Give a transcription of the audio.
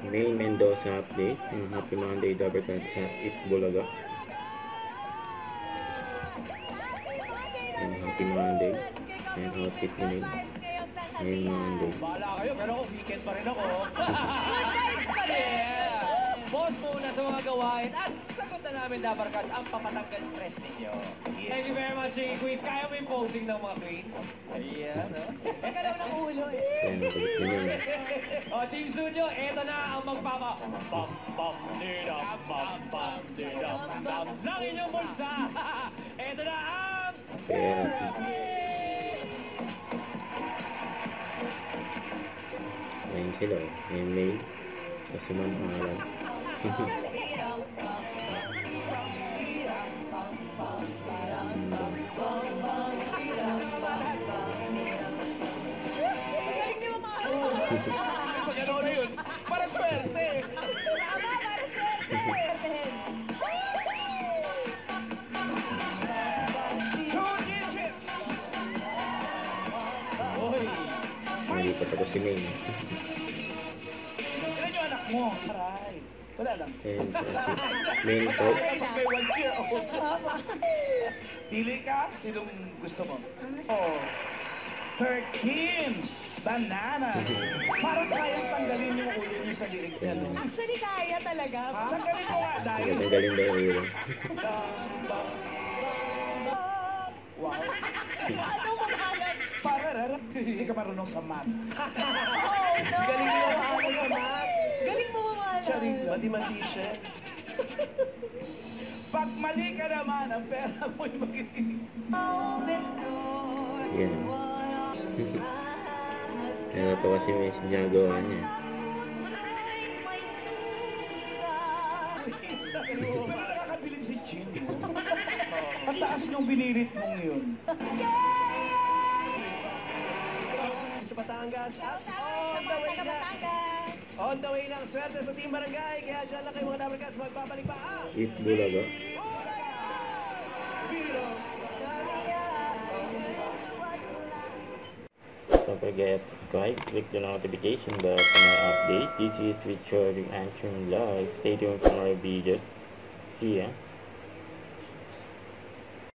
May Mendoza update. Happy Monday, Dabarkad sa Itbulaga. Happy Monday. And outfit mo rin. Ngayon Monday. Bahala kayo, pero ako weekend pa rin ako. Boss muna sa mga gawain at sagot na namin Dabarkad ang papatanggal stress ninyo. Thank you very much, Queens. Kaya mo yung posing ng mga Queens? Ayan, no? Nagalaw ng ulo eh. Ayan, nakulit mo yun. O, Team Studio, eto na ang magpapa... Bam-bam-didam-bam-bam-didam-bam ng inyong bulsa. Eto na ang... Pera. Ayan sila. Ayan May. Kasuman pangalan. Pag ano na yun, para swerte. Tama, para swerte. Two digits. Oy. Hindi pa tapos si May. Ilan yung anak mo? Aray. Wala lang. Ayan si May po. May 1 year old. Pili ka? Sinong gusto mo? Oh. 13. Banana. Parang kayang tanggalin yung ulo niyo sa liig niya. No? Actually, kaya talaga. Ha? Tanggalin mo nga dahil. Tanggalin daw yung ulo. Wow. Ano mo hanap? Para hindi ka marunong sa math. Oh, no. Galing mo ako sa math. Galing mo mamalap. Charing, mati-mati siya. Pag mali ka naman, ang pera mo yung magiging... Yan. Ano pa kasi may sinagawa niya. Nakakabilib si Chin. Ang taas niyong binirit mong yun. Sa Batangas at on the way na. On the way na ang swerte sa Team Barangay. Kaya dyan lang kayo mga Dabarkads magpapalik pa ang Itbulaga. Don't forget to subscribe, click the notification bell for more updates. This is Richard answering live. Stay tuned for more videos. See ya.